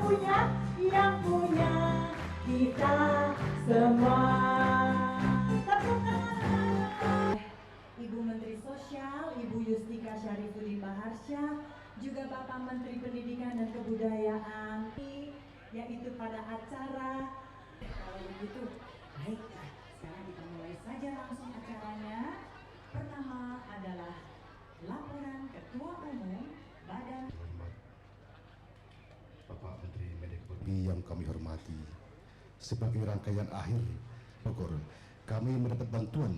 yang punya kita semua. Ibu Menteri Sosial, Ibu Yustika Syarifuddin Baharsha, juga Bapak Menteri Pendidikan dan Kebudayaan, yaitu pada acara. Kalau begitu, baiklah, sekarang kita mulai saja langsung acaranya. Pertama adalah laporan Ketua Umum Badan. Bapak Menteri Mendikbud yang kami hormati, sebagai rangkaian akhir Bogor, kami mendapat bantuan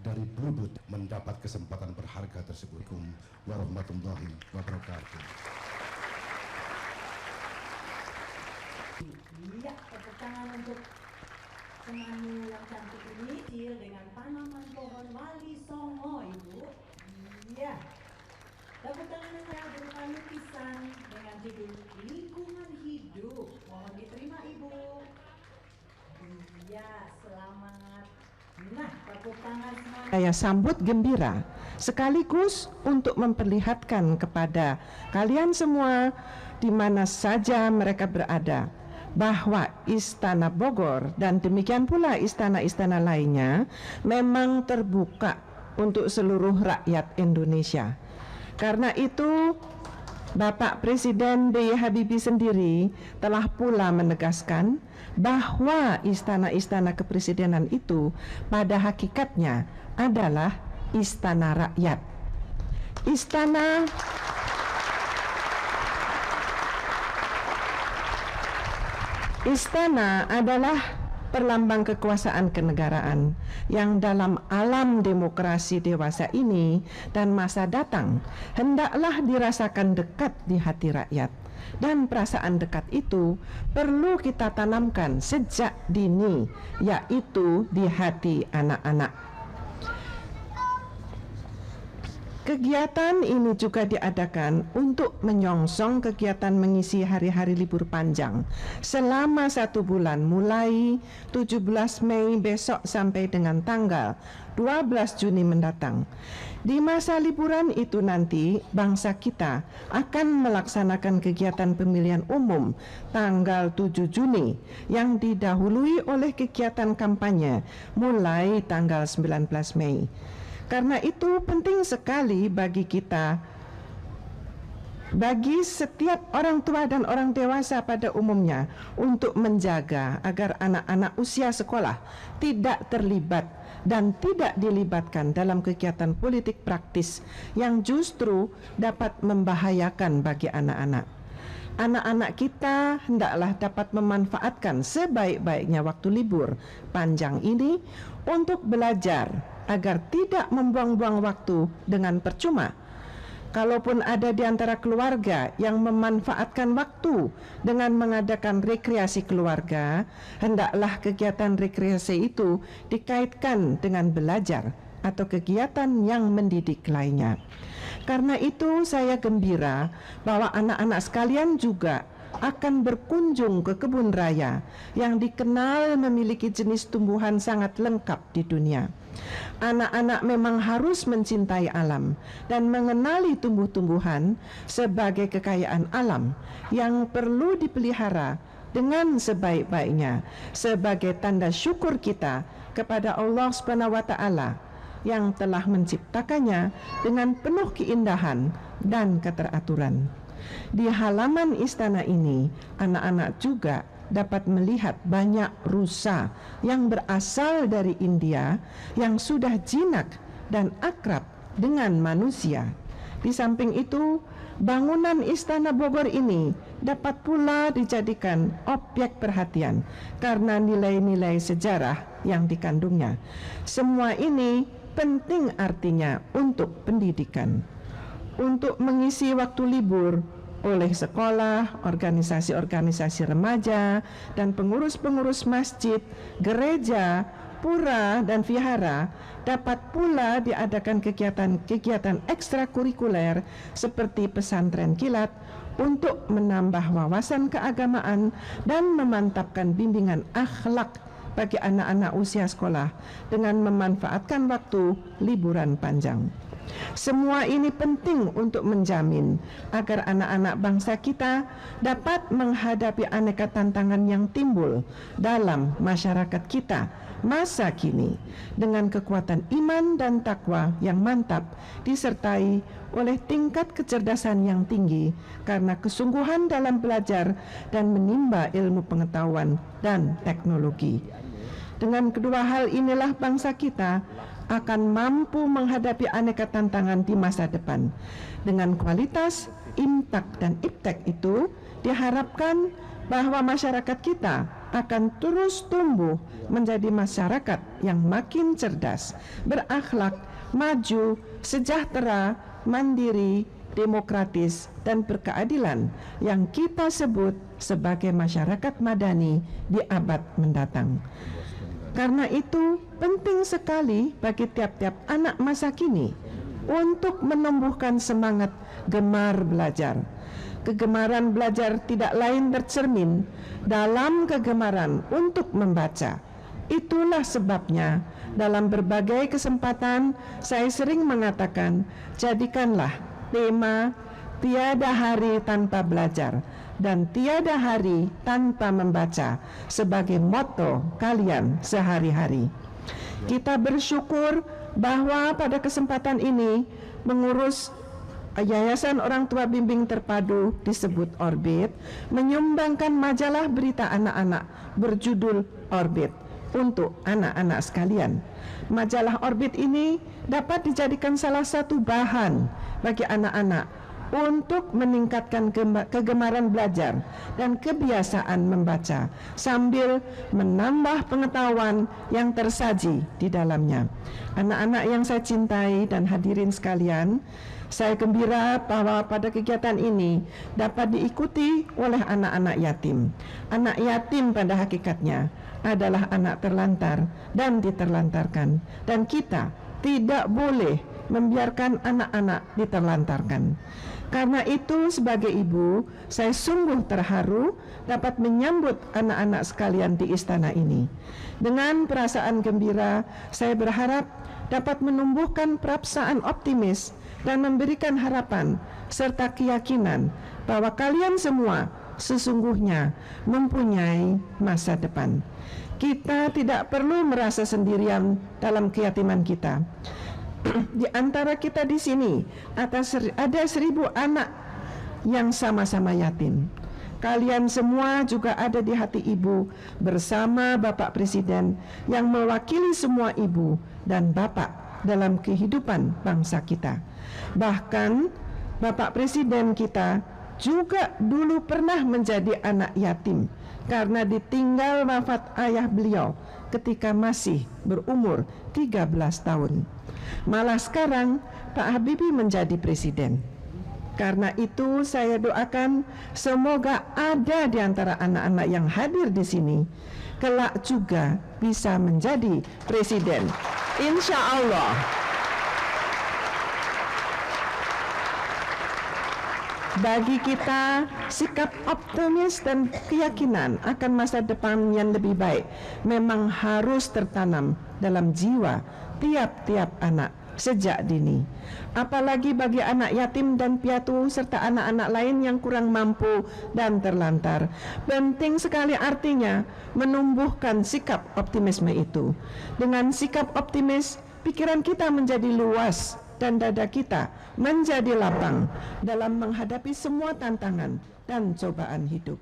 dari Blue mendapat kesempatan berharga tersebut. Assalamualaikum warahmatullahi wabarakatuh. Iya, tepuk tangan untuk penyanyi yang cantik ini, dengan tanaman pohon wali songo, Ibu. Iya. Tepuk tangan saya berupa lukisan dengan judul Lingkungan Hidup. Mohon diterima, Ibu. Iya, selamat. Nah, tepuk tangan semuanya. Saya sambut gembira sekaligus untuk memperlihatkan kepada kalian semua di mana saja mereka berada bahwa Istana Bogor dan demikian pula istana-istana lainnya memang terbuka untuk seluruh rakyat Indonesia. Karena itu Bapak Presiden B.J. Habibie sendiri telah pula menegaskan bahwa istana-istana kepresidenan itu pada hakikatnya adalah istana rakyat. Istana adalah perlambang kekuasaan kenegaraan yang dalam alam demokrasi dewasa ini dan masa datang hendaklah dirasakan dekat di hati rakyat, dan perasaan dekat itu perlu kita tanamkan sejak dini, yaitu di hati anak-anak. Kegiatan ini juga diadakan untuk menyongsong kegiatan mengisi hari-hari libur panjang selama 1 bulan mulai 17 Mei besok sampai dengan tanggal 12 Juni mendatang. Di masa liburan itu nanti bangsa kita akan melaksanakan kegiatan pemilihan umum tanggal 7 Juni yang didahului oleh kegiatan kampanye mulai tanggal 19 Mei. Karena itu penting sekali bagi kita, bagi setiap orang tua dan orang dewasa pada umumnya, untuk menjaga agar anak-anak usia sekolah tidak terlibat dan tidak dilibatkan dalam kegiatan politik praktis yang justru dapat membahayakan bagi anak-anak. Anak-anak kita hendaklah dapat memanfaatkan sebaik-baiknya waktu libur panjang ini untuk belajar agar tidak membuang-buang waktu dengan percuma. Kalaupun ada di antara keluarga yang memanfaatkan waktu dengan mengadakan rekreasi keluarga, hendaklah kegiatan rekreasi itu dikaitkan dengan belajar atau kegiatan yang mendidik lainnya. Karena itu saya gembira bahwa anak-anak sekalian juga akan berkunjung ke kebun raya yang dikenal memiliki jenis tumbuhan sangat lengkap di dunia. Anak-anak memang harus mencintai alam dan mengenali tumbuh-tumbuhan sebagai kekayaan alam yang perlu dipelihara dengan sebaik-baiknya sebagai tanda syukur kita kepada Allah Subhanahu wa Ta'ala yang telah menciptakannya dengan penuh keindahan dan keteraturan. Di halaman istana ini, anak-anak juga dapat melihat banyak rusa yang berasal dari India yang sudah jinak dan akrab dengan manusia. Di samping itu, bangunan Istana Bogor ini dapat pula dijadikan objek perhatian karena nilai-nilai sejarah yang dikandungnya. Semua ini penting artinya untuk pendidikan. Untuk mengisi waktu libur oleh sekolah, organisasi-organisasi remaja, dan pengurus-pengurus masjid, gereja, pura, dan vihara dapat pula diadakan kegiatan-kegiatan ekstrakurikuler seperti pesantren kilat untuk menambah wawasan keagamaan dan memantapkan bimbingan akhlak bagi anak-anak usia sekolah dengan memanfaatkan waktu liburan panjang. Semua ini penting untuk menjamin agar anak-anak bangsa kita dapat menghadapi aneka tantangan yang timbul dalam masyarakat kita masa kini dengan kekuatan iman dan takwa yang mantap, disertai oleh tingkat kecerdasan yang tinggi karena kesungguhan dalam belajar dan menimba ilmu pengetahuan dan teknologi. Dengan kedua hal inilah bangsa kita akan mampu menghadapi aneka tantangan di masa depan. Dengan kualitas imtak dan iptek itu diharapkan bahwa masyarakat kita akan terus tumbuh menjadi masyarakat yang makin cerdas, berakhlak, maju, sejahtera, mandiri, demokratis, dan berkeadilan yang kita sebut sebagai masyarakat madani di abad mendatang. Karena itu penting sekali bagi tiap-tiap anak masa kini untuk menumbuhkan semangat gemar belajar. Kegemaran belajar tidak lain tercermin dalam kegemaran untuk membaca. Itulah sebabnya dalam berbagai kesempatan saya sering mengatakan, jadikanlah tema tiada hari tanpa belajar dan tiada hari tanpa membaca sebagai motto kalian sehari-hari. Kita bersyukur bahwa pada kesempatan ini mengurus Yayasan Orang Tua Bimbing Terpadu disebut Orbit menyumbangkan majalah berita anak-anak berjudul Orbit untuk anak-anak sekalian. Majalah Orbit ini dapat dijadikan salah satu bahan bagi anak-anak untuk meningkatkan kegemaran belajar dan kebiasaan membaca sambil menambah pengetahuan yang tersaji di dalamnya. Anak-anak yang saya cintai dan hadirin sekalian, saya gembira bahwa pada kegiatan ini dapat diikuti oleh anak-anak yatim. Anak yatim pada hakikatnya adalah anak terlantar dan diterlantarkan, dan kita tidak boleh membiarkan anak-anak diterlantarkan. Karena itu sebagai ibu, saya sungguh terharu dapat menyambut anak-anak sekalian di istana ini. Dengan perasaan gembira, saya berharap dapat menumbuhkan perasaan optimis dan memberikan harapan serta keyakinan bahwa kalian semua sesungguhnya mempunyai masa depan. Kita tidak perlu merasa sendirian dalam keyatiman kita. Di antara kita di sini ada 1.000 anak yang sama-sama yatim. Kalian semua juga ada di hati ibu bersama Bapak Presiden yang mewakili semua ibu dan bapak dalam kehidupan bangsa kita. Bahkan Bapak Presiden kita juga dulu pernah menjadi anak yatim karena ditinggal wafat ayah beliau ketika masih berumur 13 tahun. Malah sekarang Pak Habibie menjadi presiden. Karena itu saya doakan semoga ada di antara anak-anak yang hadir di sini kelak juga bisa menjadi presiden. Insya Allah. Bagi kita, sikap optimis dan keyakinan akan masa depan yang lebih baik memang harus tertanam dalam jiwa tiap-tiap anak sejak dini. Apalagi bagi anak yatim dan piatu serta anak-anak lain yang kurang mampu dan terlantar. Penting sekali artinya menumbuhkan sikap optimisme itu. Dengan sikap optimis, pikiran kita menjadi luas dan dada kita menjadi lapang dalam menghadapi semua tantangan dan cobaan hidup.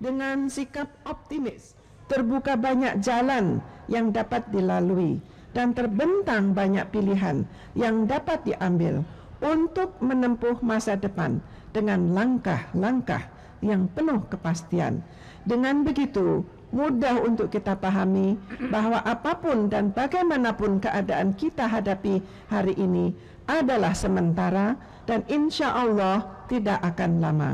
Dengan sikap optimis, terbuka banyak jalan yang dapat dilalui dan terbentang banyak pilihan yang dapat diambil untuk menempuh masa depan dengan langkah-langkah yang penuh kepastian. Dengan begitu, mudah untuk kita pahami bahwa apapun dan bagaimanapun keadaan kita hadapi hari ini adalah sementara dan insya Allah tidak akan lama.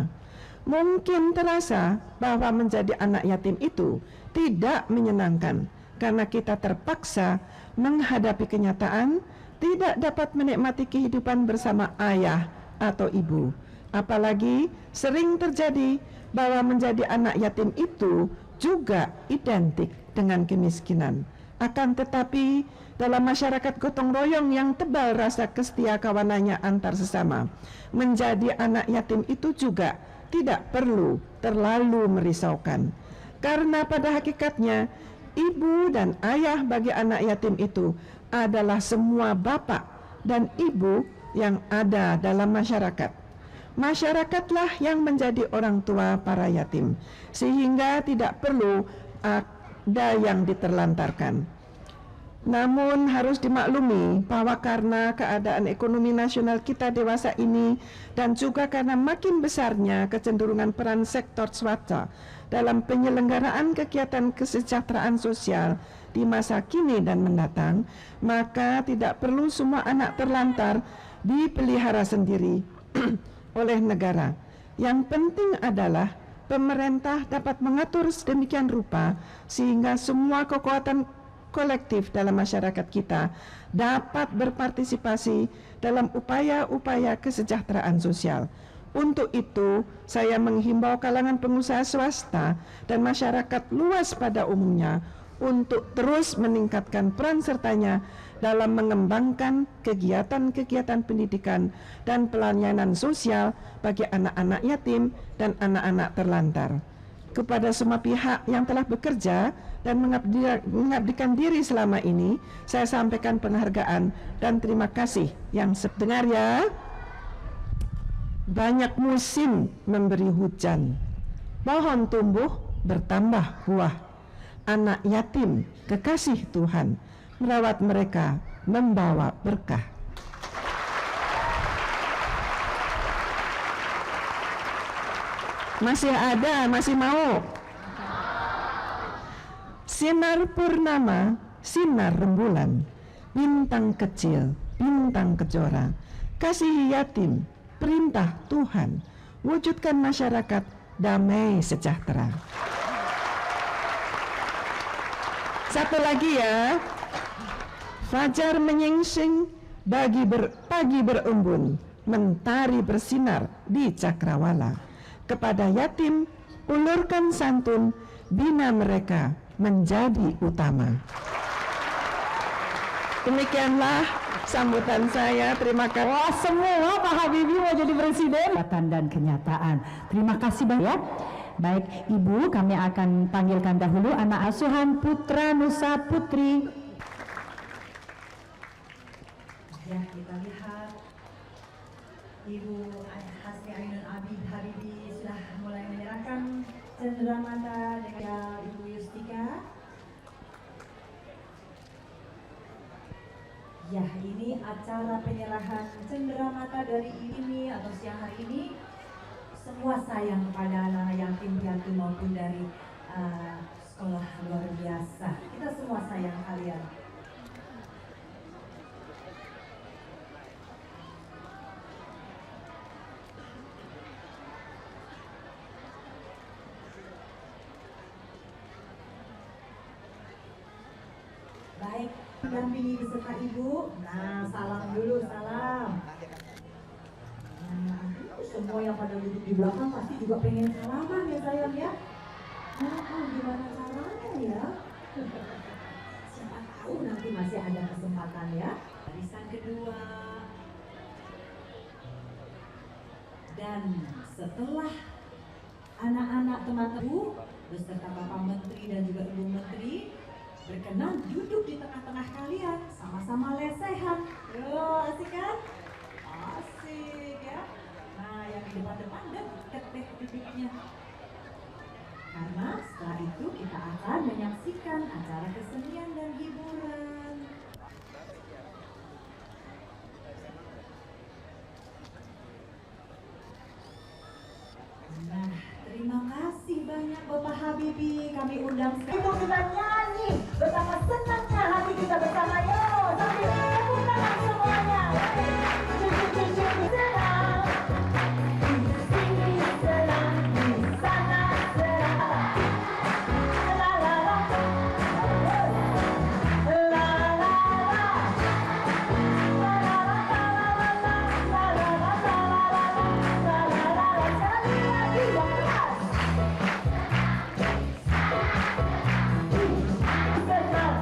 Mungkin terasa bahwa menjadi anak yatim itu tidak menyenangkan karena kita terpaksa menghadapi kenyataan tidak dapat menikmati kehidupan bersama ayah atau ibu. Apalagi sering terjadi bahwa menjadi anak yatim itu juga identik dengan kemiskinan. Akan tetapi dalam masyarakat gotong royong yang tebal rasa kesetia kawanannya antar sesama, menjadi anak yatim itu juga tidak perlu terlalu merisaukan. Karena pada hakikatnya ibu dan ayah bagi anak yatim itu adalah semua bapak dan ibu yang ada dalam masyarakat. Masyarakatlah yang menjadi orang tua para yatim, sehingga tidak perlu ada yang diterlantarkan. Namun harus dimaklumi bahwa karena keadaan ekonomi nasional kita dewasa ini dan juga karena makin besarnya kecenderungan peran sektor swasta dalam penyelenggaraan kegiatan kesejahteraan sosial di masa kini dan mendatang, maka tidak perlu semua anak terlantar dipelihara sendiri oleh negara. Yang penting adalah pemerintah dapat mengatur sedemikian rupa sehingga semua kekuatan kolektif dalam masyarakat kita dapat berpartisipasi dalam upaya-upaya kesejahteraan sosial. Untuk itu, saya menghimbau kalangan pengusaha swasta dan masyarakat luas pada umumnya untuk terus meningkatkan peran sertanya dalam mengembangkan kegiatan-kegiatan pendidikan dan pelayanan sosial bagi anak-anak yatim dan anak-anak terlantar. Kepada semua pihak yang telah bekerja dan mengabdikan diri selama ini, saya sampaikan penghargaan dan terima kasih yang sebenar ya. Banyak musim memberi hujan, pohon tumbuh bertambah buah. Anak yatim kekasih Tuhan, merawat mereka membawa berkah. Masih ada, masih mau? Sinar purnama, sinar rembulan, bintang kecil, bintang kejora, kasihi yatim, perintah Tuhan, wujudkan masyarakat damai sejahtera. Satu lagi ya. Fajar menyingsing, pagi berembun, mentari bersinar di cakrawala. Kepada yatim, ulurkan santun, bina mereka menjadi utama. Demikianlah sambutan saya. Terima kasih. Wah, semua Pak Habibie mau jadi presiden. Dan kenyataan. Terima kasih banyak. Baik, Ibu, kami akan panggilkan dahulu anak asuhan Putra Nusa Putri. Ya, kita lihat Ibu Hasni Ainun Abid Habibie sudah mulai menyerahkan cenderamata dengan Ibu Yustika. Ya, ini acara penyerahan cenderamata dari ini atau siang hari ini. Semua sayang kepada anak yatim piatu maupun dari sekolah luar biasa. Kita semua sayang kalian. Baik, dampingi beserta ibu. Nah, salam dulu, salam. Nah, semua yang pada duduk di belakang pasti juga pengen salaman ya sayang ya. Nah, gimana caranya ya? Siapa tahu nanti masih ada kesempatan ya. Barisan kedua. Dan setelah anak-anak teman-teman beserta Bapak Menteri dan juga Ibu Menteri berkenan duduk di tengah-tengah kalian, sama-sama lesehan. Yo, asik kan? Asik ya. Nah, yang di depan-depan deket deh duduknya. Karena setelah itu kita akan menyaksikan acara kesenian dan hiburan. Nah, terima kasih banyak Bapak Habibie, kami undang sekali. Ibu kita nyanyi betapa senangnya hati kita bersama. Yo, sambil tepuk tangan semuanya. Cucu-cucu senang, di sini senang, di sana senang. La la la, la la la, la la la, la la la, sekali lagi yang keras. Senang.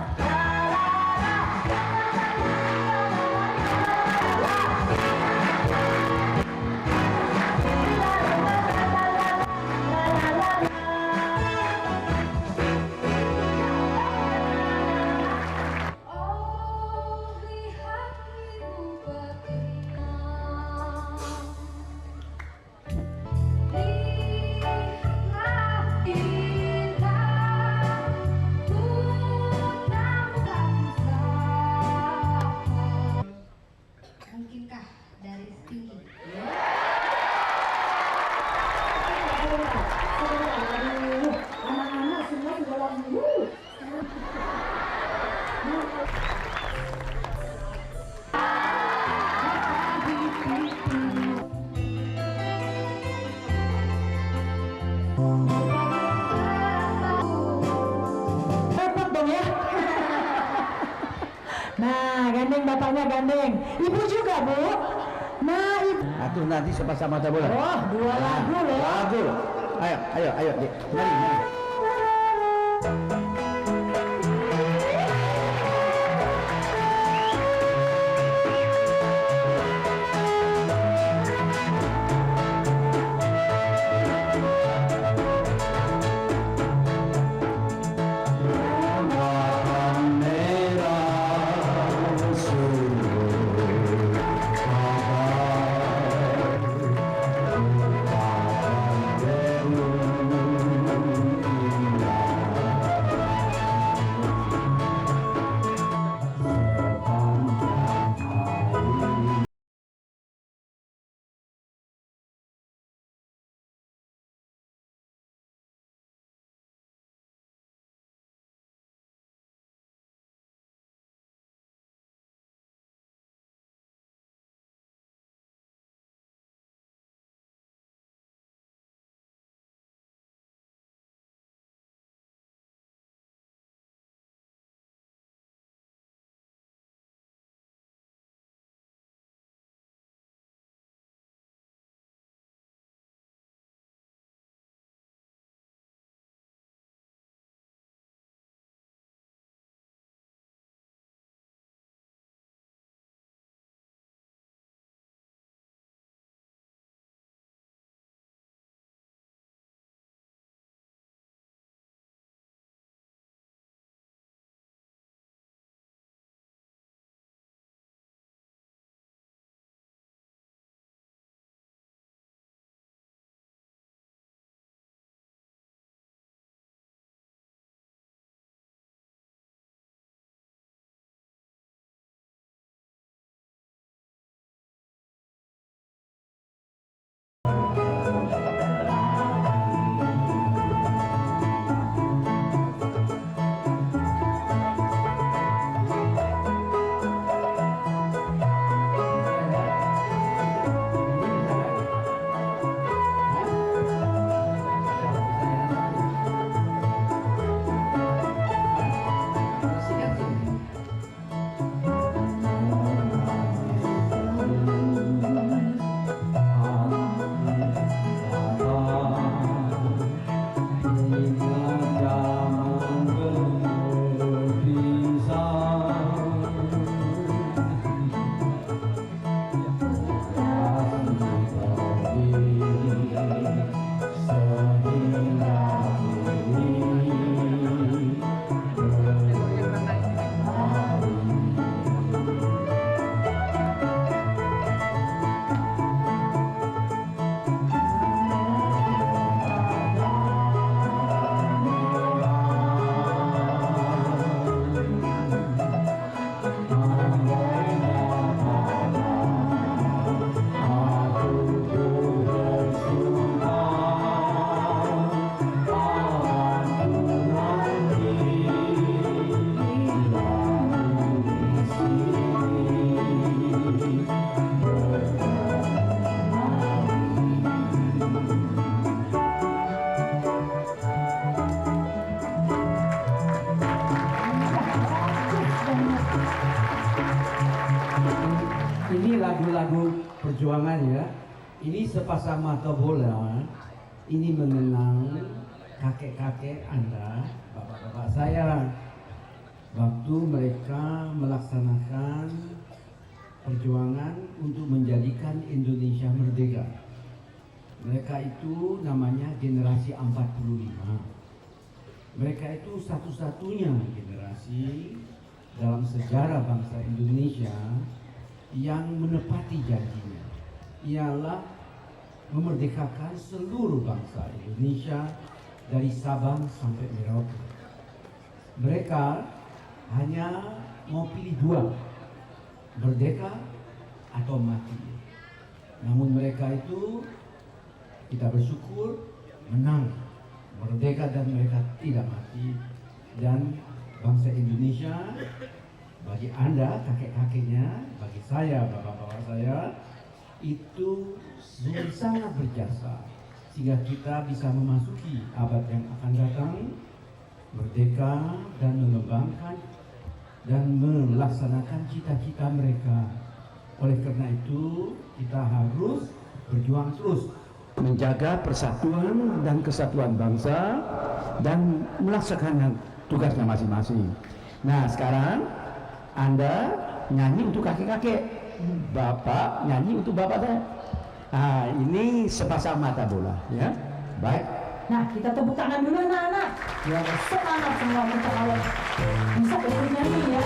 gandeng bapaknya gandeng. Ibu juga, Bu. Nah, ibu. Atuh nanti sama-sama tak boleh. Oh, 2 lagu loh. Lagu. Ayo, Dik. Mari. Ini lagu-lagu perjuangan ya. Ini sepasang mata bola. Ini mengenang kakek-kakek Anda, bapak-bapak saya, waktu mereka melaksanakan perjuangan untuk menjadikan Indonesia merdeka. Mereka itu namanya generasi 45. Mereka itu satu-satunya generasi dalam sejarah bangsa Indonesia yang menepati janjinya, ialah memerdekakan seluruh bangsa Indonesia dari Sabang sampai Merauke. Mereka hanya mau pilih 2, merdeka atau mati. Namun mereka itu, kita bersyukur, menang, merdeka dan mereka tidak mati. Dan bangsa Indonesia, bagi Anda kakek-kakeknya, bagi saya bapak-bapak saya, itu sangat berjasa sehingga kita bisa memasuki abad yang akan datang, merdeka dan mengembangkan dan melaksanakan cita-cita mereka. Oleh karena itu, kita harus berjuang terus menjaga persatuan dan kesatuan bangsa dan melaksanakan tugasnya masing-masing. Nah, sekarang Anda nyanyi untuk kakek-kakek, Bapak nyanyi untuk bapak saya. Nah, ini sepasang mata bola, ya. Baik. Nah, kita tepuk tangan dulu anak-anak. Ya, semangat semua kita kalau bisa ikut nyanyi ya.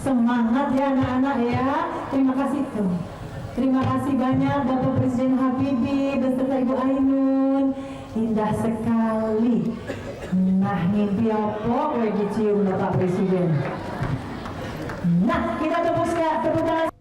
Semangat ya anak-anak ya. Terima kasih tuh. Terima kasih banyak Bapak Presiden Habibie beserta Ibu Ainun. Indah sekali. Nah, mimpi apa lagi cium Bapak Presiden. Nah, kita tepuk tangan.